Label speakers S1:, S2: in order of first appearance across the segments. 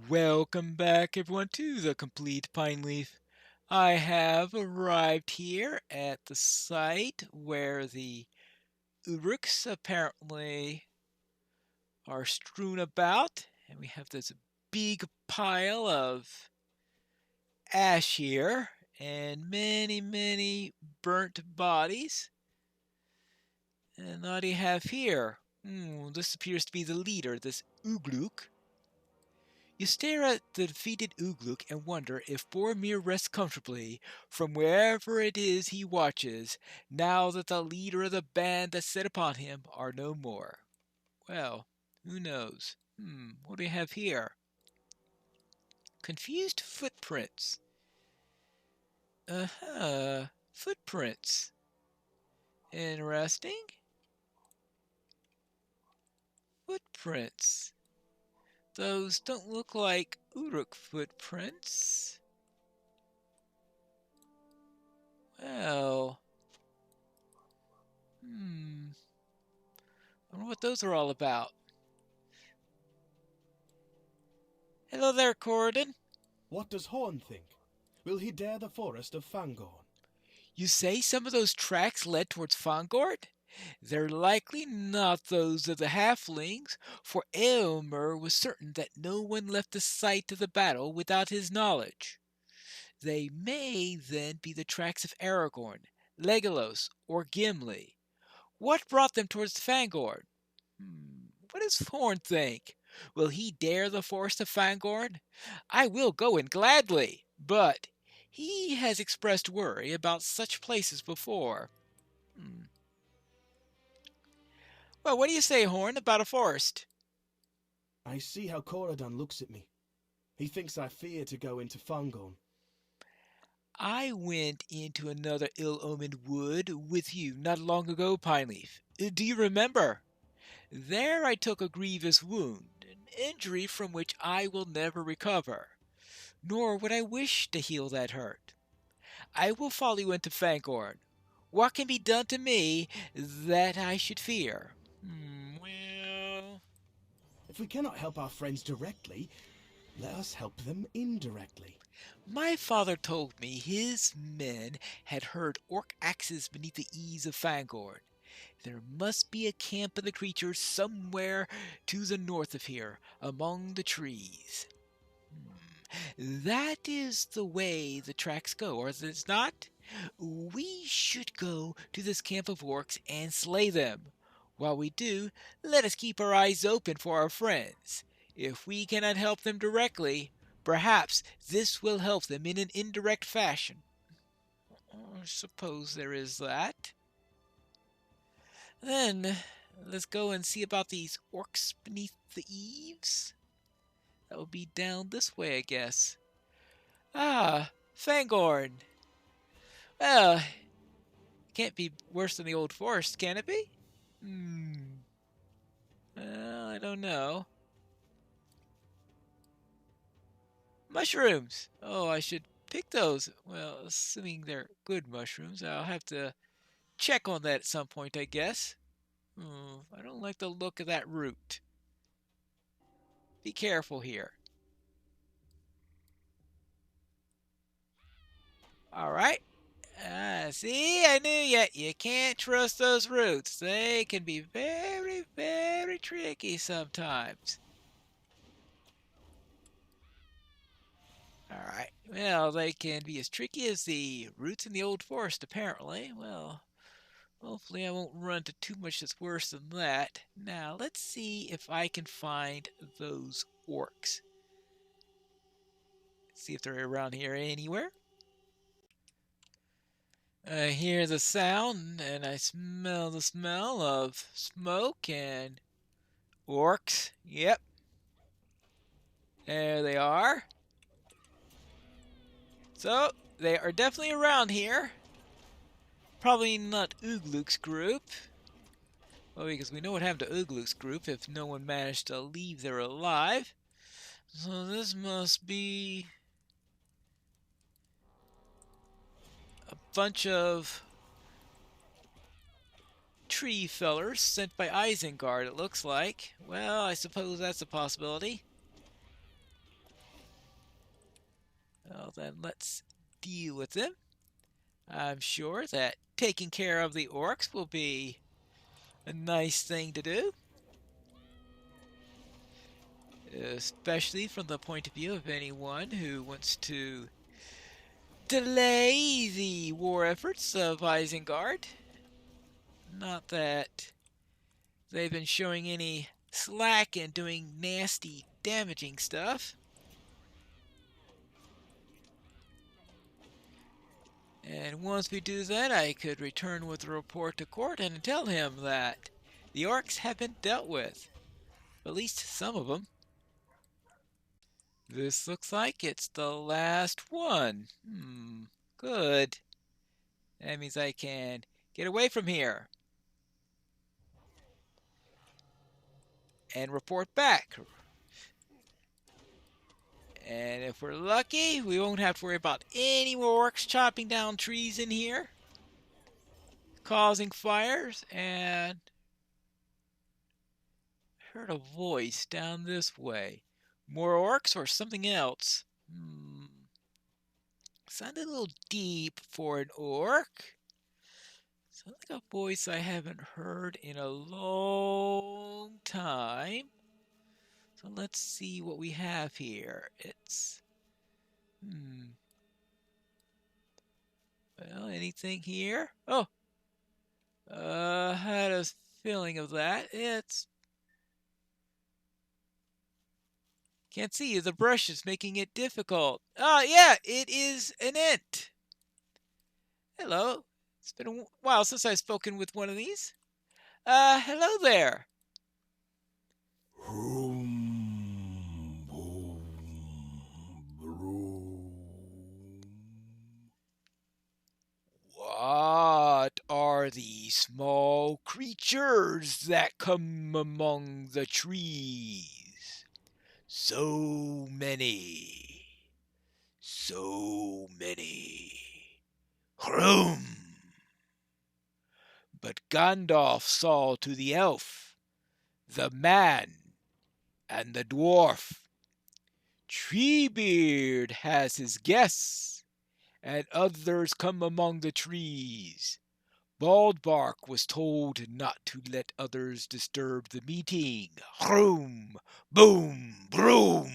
S1: Welcome back, everyone, to the Complete Pineleaf. I have arrived here at the site where the orcs apparently are strewn about, and we have this big pile of ash here and many burnt bodies. And what do you have here? This appears to be the leader, this Ugluk. You stare at the defeated Ugluk and wonder if Boromir rests comfortably from wherever it is he watches, now that the leader of the band that set upon him are no more. Well, who knows? What do we have here? Confused footprints. Uh-huh. Footprints. Interesting. Footprints. Those don't look like Uruk footprints. Well, I wonder what those are all about. Hello there, Corridon.
S2: What does Horn think? Will he dare the forest of Fangorn?
S1: You say some of those tracks led towards Fangord? They're likely not those of the halflings, for Eomer was certain that no one left the site of the battle without his knowledge. They may then be the tracks of Aragorn, Legolas, or Gimli. What brought them towards Fangorn? What does Horn think? Will he dare the forest of Fangorn? I will go in gladly, but he has expressed worry about such places before. Well, what do you say, Horn, about a forest?
S2: I see how Corridon looks at me. He thinks I fear to go into Fangorn.
S1: I went into another ill-omened wood with you not long ago, Pineleaf. Do you remember? There I took a grievous wound, an injury from which I will never recover, nor would I wish to heal that hurt. I will follow you into Fangorn. What can be done to me that I should fear? Well...
S2: If we cannot help our friends directly, let us help them indirectly.
S1: My father told me his men had heard orc axes beneath the eaves of Fangorn. There must be a camp of the creatures somewhere to the north of here, among the trees. That is the way the tracks go, or is it not? We should go to this camp of orcs and slay them. While we do, let us keep our eyes open for our friends. If we cannot help them directly, perhaps this will help them in an indirect fashion. I suppose there is that. Then, let's go and see about these orcs beneath the eaves. That will be down this way, I guess. Ah, Fangorn. Well, can't be worse than the old forest, can it be? Well, I don't know. Mushrooms! Oh, I should pick those. Well, assuming they're good mushrooms, I'll have to check on that at some point, I guess. I don't like the look of that root. Be careful here. Alright. See, I knew you can't trust those roots. They can be very tricky sometimes. Alright, well, they can be as tricky as the roots in the old forest, apparently. Well, hopefully I won't run into too much that's worse than that. Now, let's see if I can find those orcs. See if they're around here anywhere. I hear the sound, and I smell the smell of smoke and orcs. Yep, there they are. So, they are definitely around here. Probably not Ugluk's group. Well, because we know what happened to Ugluk's group if no one managed to leave there alive. So this must be a bunch of tree fellers sent by Isengard, it looks like. Well, I suppose that's a possibility. Well, then let's deal with them. I'm sure that taking care of the orcs will be a nice thing to do, especially from the point of view of anyone who wants to delay the war efforts of Isengard. Not that they've been showing any slack in doing nasty, damaging stuff. And once we do that, I could return with a report to court and tell him that the orcs have been dealt with. At least some of them. This looks like it's the last one. Good. That means I can get away from here and report back. And if we're lucky, we won't have to worry about any more orcs chopping down trees in here, causing fires. And I heard a voice down this way. More orcs or something else? Sounded a little deep for an orc. Sounds like a voice I haven't heard in a long time. So let's see what we have here. It's well, anything here? Oh, had a feeling of that. It's can't see you. The brush is making it difficult. Yeah, it is an ent. Hello. It's been a while since I've spoken with one of these. Hello there. What are these small creatures that come among the trees? So many. So many. Hroom! But Gandalf saw to the elf, the man, and the dwarf. Treebeard has his guests, and others come among the trees. Baldbark was told not to let others disturb the meeting. Hroom! Boom! Broom!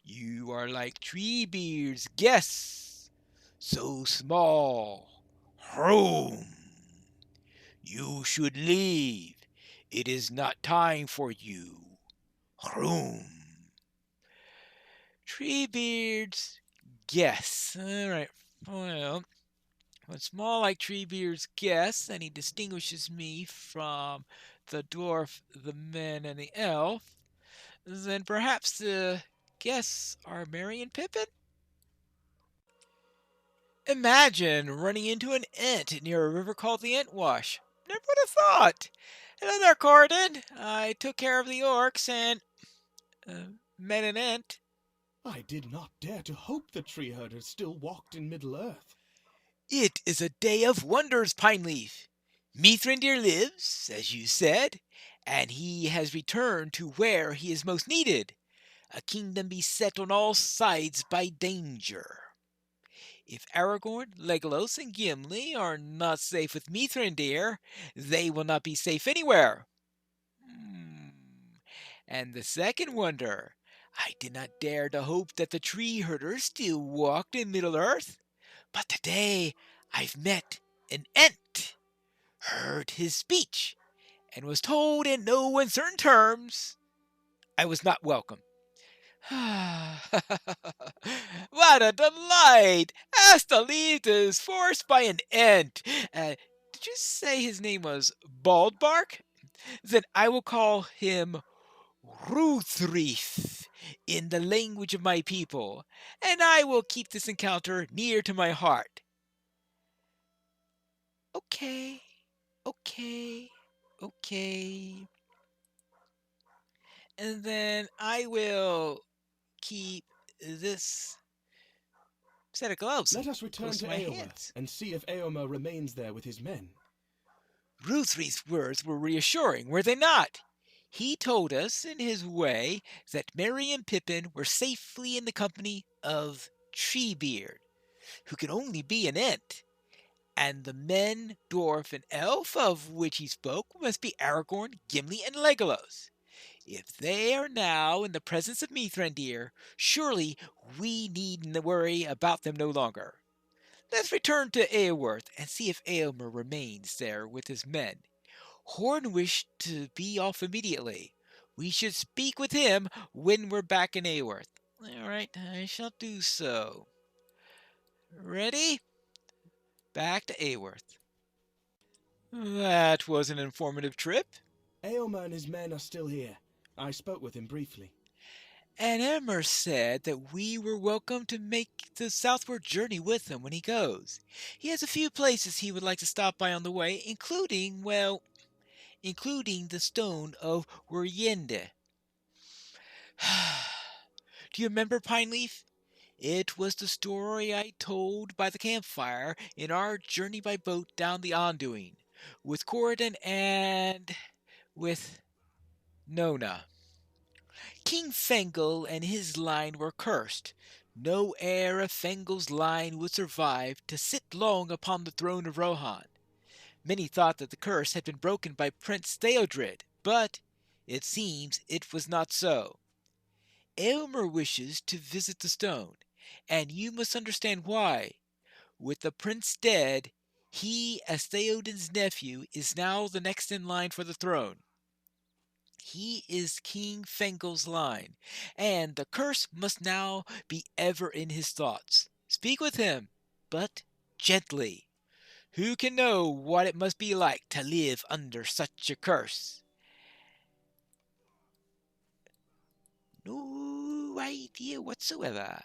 S1: You are like Treebeard's guests, so small. Hroom! You should leave. It is not time for you. Hroom! Treebeard's guess. Alright, well, it's small like Treebeard's guess, and he distinguishes me from the dwarf, the man, and the elf. Then perhaps the guests are Merry and Pippin? Imagine running into an ent near a river called the Entwash. Never would have thought. Hello there, Corden. I took care of the orcs and met an ent.
S2: I did not dare to hope the tree herders still walked in Middle-earth.
S1: It is a day of wonders, Pineleaf. Mithrandir lives, as you said, and he has returned to where he is most needed, a kingdom beset on all sides by danger. If Aragorn, Legolas, and Gimli are not safe with Mithrandir, they will not be safe anywhere. And the second wonder, I did not dare to hope that the tree herders still walked in Middle-earth, but today I've met an ent, heard his speech, and was told in no uncertain terms I was not welcome. What a delight! Asked to leave this forest by an ent. Did you say his name was Baldbark? Then I will call him Ruthrith in the language of my people, and I will keep this encounter near to my heart. Okay, okay, okay. And then I will keep this set of gloves
S2: Let us return
S1: close
S2: to
S1: to my
S2: Eomer
S1: hands.
S2: and see if Eomer remains there with his men.
S1: Ruthrith's words were reassuring, were they not? He told us, in his way, that Merry and Pippin were safely in the company of Treebeard, who could only be an Ent, and the men, dwarf, and elf of which he spoke must be Aragorn, Gimli, and Legolas. If they are now in the presence of Mithrandir, surely we need worry about them no longer. Let's return to Eowyrth and see if Eomer remains there with his men. Horn wished to be off immediately. We should speak with him when we're back in Eowyrth. All right, I shall do so. Ready? Back to Eowyrth. That was an informative trip.
S2: Eomer and his men are still here. I spoke with him briefly.
S1: And Eomer said that we were welcome to make the southward journey with him when he goes. He has a few places he would like to stop by on the way, including, well, including the stone of Wuriende. Do you remember Pineleaf? It was the story I told by the campfire in our journey by boat down the Anduin, with Corridon and with Nona. King Fengel and his line were cursed. No heir of Fengel's line would survive to sit long upon the throne of Rohan. Many thought that the curse had been broken by Prince Theodred, but it seems it was not so. Aylmer wishes to visit the stone, and you must understand why. With the prince dead, he, as Theoden's nephew, is now the next in line for the throne. He is King Fengel's line, and the curse must now be ever in his thoughts. Speak with him, but gently. Who can know what it must be like to live under such a curse? No idea whatsoever.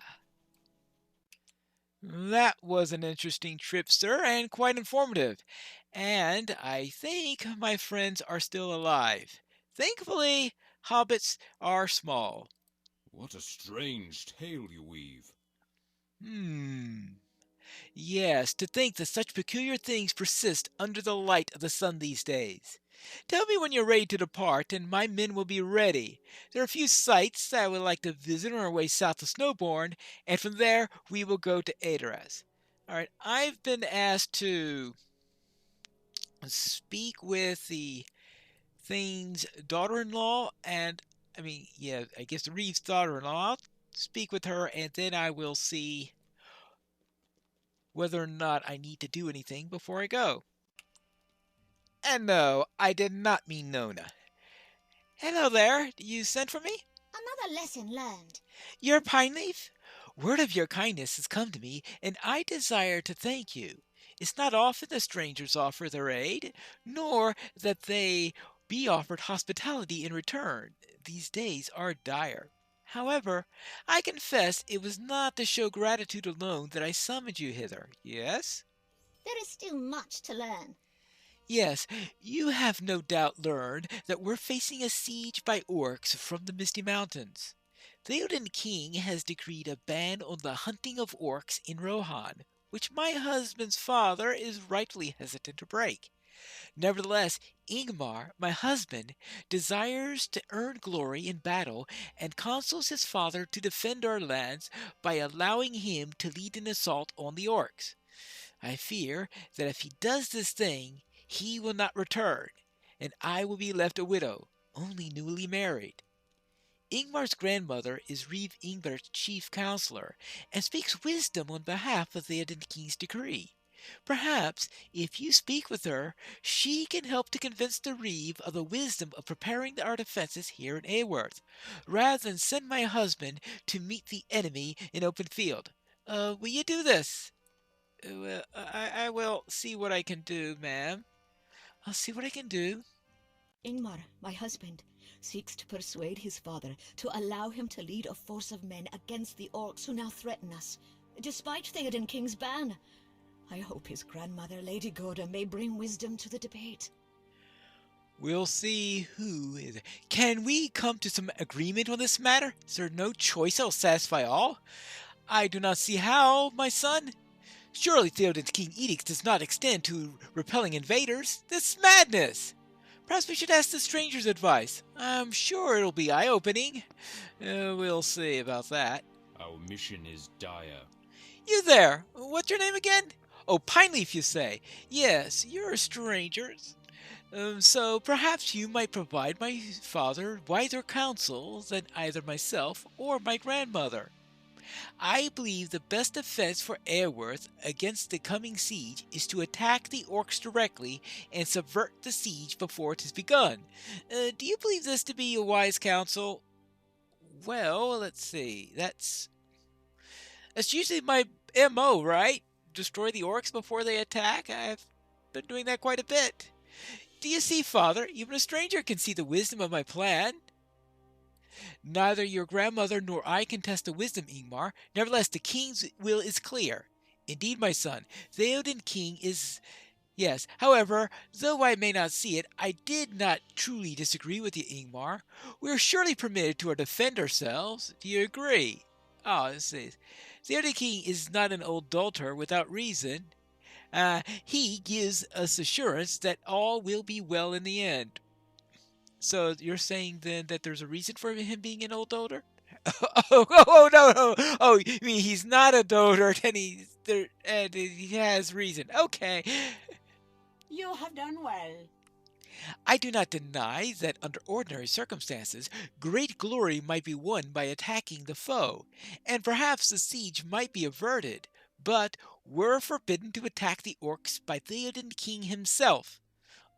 S1: That was an interesting trip, sir, and quite informative. And I think my friends are still alive. Thankfully, hobbits are small.
S3: What a strange tale you weave.
S1: Yes, to think that such peculiar things persist under the light of the sun these days. Tell me when you're ready to depart, and my men will be ready. There are a few sights I would like to visit on our way south of Snowbourne, and from there we will go to Adoras. All right, I've been asked to speak with the Thane's daughter-in-law, and I guess the Reeve's daughter-in-law. I'll speak with her, and then I will see whether or not I need to do anything before I go. And no, I did not mean Nona. Hello there, you sent for me?
S4: Another lesson learned.
S1: You're Pineleaf? Word of your kindness has come to me, and I desire to thank you. It's not often that strangers offer their aid, nor that they be offered hospitality in return. These days are dire. However, I confess it was not to show gratitude alone that I summoned you hither. Yes?
S4: There is still much to learn.
S1: Yes, you have no doubt learned that we're facing a siege by orcs from the Misty Mountains. Theoden King has decreed a ban on the hunting of orcs in Rohan, which my husband's father is rightfully hesitant to break. Nevertheless, Ingmar, my husband, desires to earn glory in battle and counsels his father to defend our lands by allowing him to lead an assault on the orcs. I fear that if he does this thing, he will not return, and I will be left a widow, only newly married. Ingmar's grandmother is Reeve Ingbert's chief counselor, and speaks wisdom on behalf of the King's decree. Perhaps, if you speak with her, she can help to convince the Reeve of the wisdom of preparing our defenses here in Aworth, rather than send my husband to meet the enemy in open field. Will you do this? I will see what I can do, ma'am. I'll see what I can do.
S5: Ingmar, my husband, seeks to persuade his father to allow him to lead a force of men against the orcs who now threaten us, despite Theoden King's ban. I hope his grandmother, Lady Gorda, may bring wisdom to the debate.
S1: We'll see who is. Can we come to some agreement on this matter? Is there no choice that will satisfy all? I do not see how, my son. Surely Theoden's King Edict does not extend to repelling invaders. This is madness. Perhaps we should ask the stranger's advice. I'm sure it'll be eye-opening. We'll see about that.
S3: Our mission is dire.
S1: You there! What's your name again? Oh, Pineleaf, you say? Yes, you're a stranger. So perhaps you might provide my father wiser counsel than either myself or my grandmother. I believe the best defense for Airworth against the coming siege is to attack the orcs directly and subvert the siege before it has begun. Do you believe this to be a wise counsel? Well, let's see. That's usually my MO, right? Destroy the orcs before they attack? I've been doing that quite a bit. Do you see, Father? Even a stranger can see the wisdom of my plan. Neither your grandmother nor I contest the wisdom, Ingmar. Nevertheless, the king's will is clear. Indeed, my son, Theoden King is... Yes, however, though I may not see it, I did not truly disagree with you, Ingmar. We are surely permitted to defend ourselves. Do you agree? Oh, let's see. Theoden King is not an old adulterer without reason. He gives us assurance that all will be well in the end. So you're saying then that there's a reason for him being an old dotard? Oh, no. Oh, you mean he's not a dotard and he has reason. Okay.
S6: You have done well.
S1: I do not deny that under ordinary circumstances, great glory might be won by attacking the foe, and perhaps the siege might be averted, but we're forbidden to attack the orcs by Theoden King himself.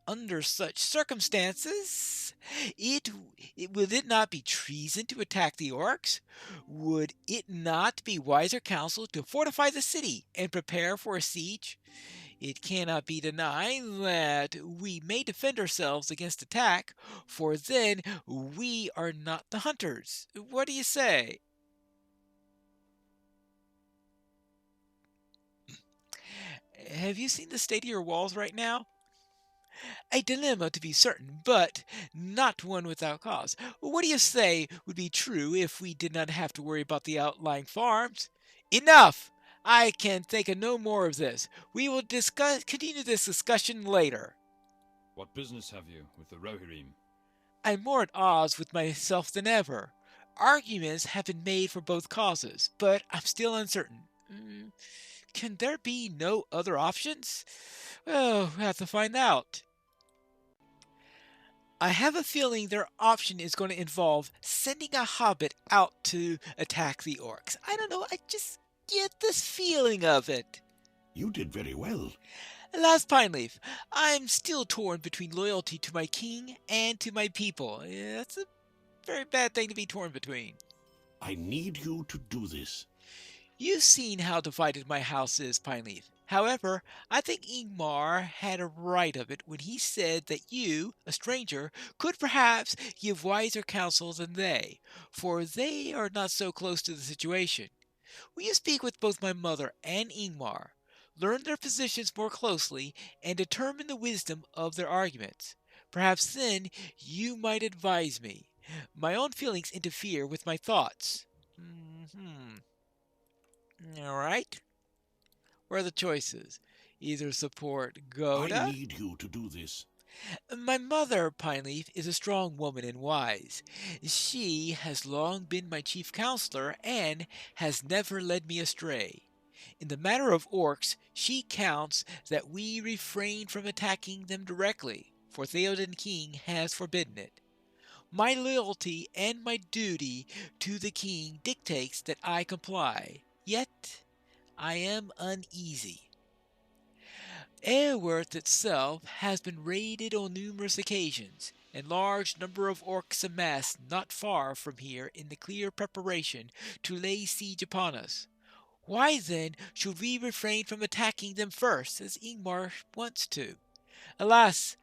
S1: Under such circumstances, would it not be treason to attack the orcs? Would it not be wiser counsel to fortify the city and prepare for a siege? It cannot be denied that we may defend ourselves against attack, for then we are not the hunters. What do you say? Have you seen the state of your walls right now? A dilemma to be certain, but not one without cause. What do you say would be true if we did not have to worry about the outlying farms? Enough! I can think of no more of this. We will continue this discussion later.
S3: What business have you with the Rohirrim?
S1: I'm more at odds with myself than ever. Arguments have been made for both causes, but I'm still uncertain. Can there be no other options? Well, we'll have to find out. I have a feeling their option is going to involve sending a hobbit out to attack the orcs. I don't know, I just get this feeling of it.
S7: You did very well.
S1: Last Pineleaf, I'm still torn between loyalty to my king and to my people. That's a very bad thing to be torn between.
S7: I need you to do this.
S1: You've seen how divided my house is, Pineleaf. However, I think Ingmar had a right of it when he said that you, a stranger, could perhaps give wiser counsel than they, for they are not so close to the situation. Will you speak with both my mother and Ingmar, learn their positions more closely, and determine the wisdom of their arguments? Perhaps then you might advise me. My own feelings interfere with my thoughts. All right. What are the choices? Either support Goda.
S7: I need you to do this.
S1: My mother, Pineleaf, is a strong woman and wise. She has long been my chief counselor and has never led me astray. In the matter of orcs, she counts that we refrain from attacking them directly, for Theoden King has forbidden it. My loyalty and my duty to the king dictates that I comply. Yet I am uneasy. Airworth itself has been raided on numerous occasions, and large number of orcs amassed not far from here in the clear preparation to lay siege upon us. Why then should we refrain from attacking them first, as Ingmar wants to? Alas,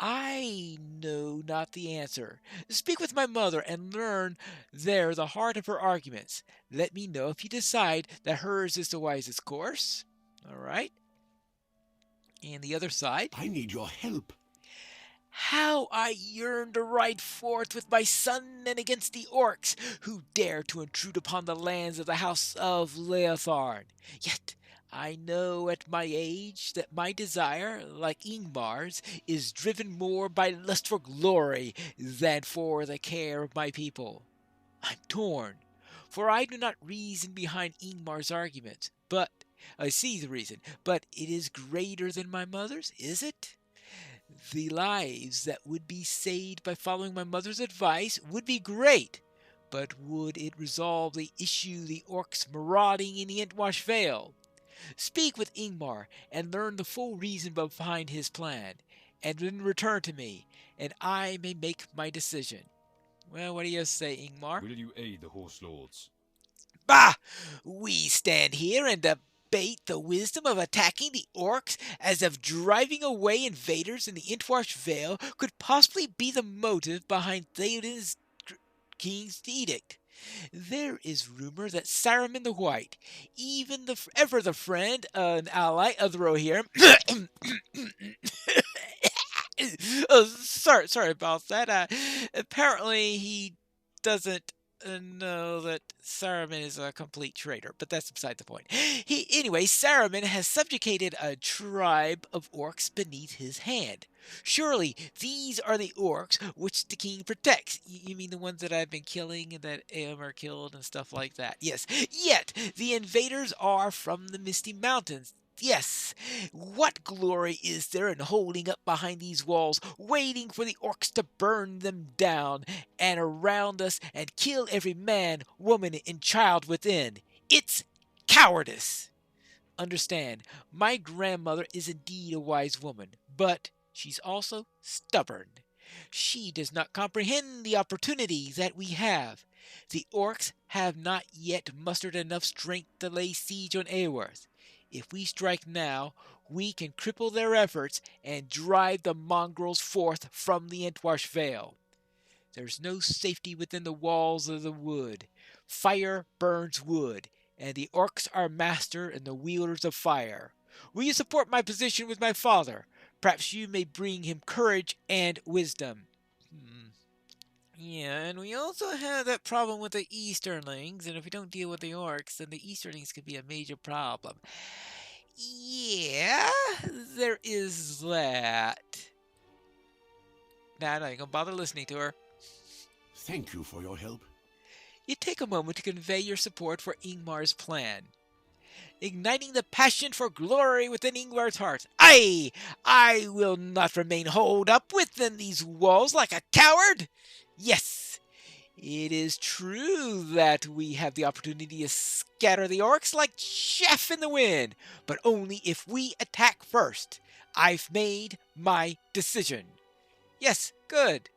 S1: I know not the answer. Speak with my mother and learn there the heart of her arguments. Let me know if you decide that hers is the wisest course. All right. And the other side.
S7: I need your help.
S1: How I yearn to ride forth with my son and against the orcs who dare to intrude upon the lands of the house of Leotharn. Yet I know at my age that my desire, like Ingmar's, is driven more by lust for glory than for the care of my people. I'm torn, for I do not reason behind Ingmar's arguments, but I see the reason, but it is greater than my mother's, is it? The lives that would be saved by following my mother's advice would be great, but would it resolve the issue the orcs marauding in the Entwash Vale? Speak with Ingmar and learn the full reason behind his plan, and then return to me, and I may make my decision. Well, what do you say, Ingmar?
S3: Will you aid the horse lords?
S1: Bah! We stand here and debate the wisdom of attacking the orcs as if driving away invaders in the Entwash Vale could possibly be the motive behind Theoden's king's edict. There is rumor that Saruman the White, even ever the friend, an ally of the Rohirrim, oh, sorry about that. Apparently, he doesn't know that Saruman is a complete traitor, but that's beside the point. Anyway, Saruman has subjugated a tribe of orcs beneath his hand. Surely these are the orcs which the king protects. You mean the ones that I've been killing and that Eomer killed and stuff like that? Yes. Yet the invaders are from the Misty Mountains. Yes, what glory is there in holding up behind these walls, waiting for the orcs to burn them down and around us and kill every man, woman, and child within? It's cowardice. Understand, my grandmother is indeed a wise woman, but she's also stubborn. She does not comprehend the opportunities that we have. The orcs have not yet mustered enough strength to lay siege on Eorth. If we strike now, we can cripple their efforts and drive the mongrels forth from the Entwash Vale. There's no safety within the walls of the wood. Fire burns wood, and the orcs are master and the wielders of fire. Will you support my position with my father? Perhaps you may bring him courage and wisdom. Yeah, and we also have that problem with the Easterlings, and if we don't deal with the orcs, then the Easterlings could be a major problem. Yeah, there is that. Nah, I ain't gonna bother listening to her.
S7: Thank you for your help.
S1: You take a moment to convey your support for Ingmar's plan, igniting the passion for glory within Ingvar's heart. I will not remain holed up within these walls like a coward. Yes, it is true that we have the opportunity to scatter the orcs like chaff in the wind, but only if we attack first. I've made my decision. Yes, good.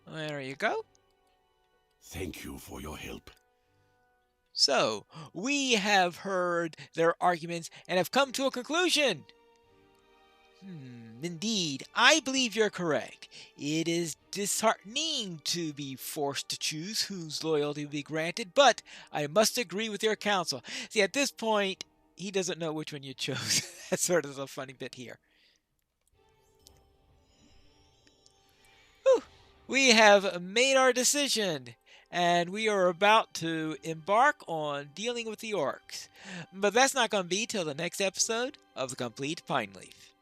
S1: There you go.
S7: Thank you for your help.
S1: So, we have heard their arguments and have come to a conclusion. Indeed, I believe you're correct. It is disheartening to be forced to choose whose loyalty will be granted, but I must agree with your counsel. See, at this point, he doesn't know which one you chose. That's sort of the funny bit here. Whew. We have made our decision, and we are about to embark on dealing with the orcs. But that's not going to be till the next episode of The Complete Pineleaf.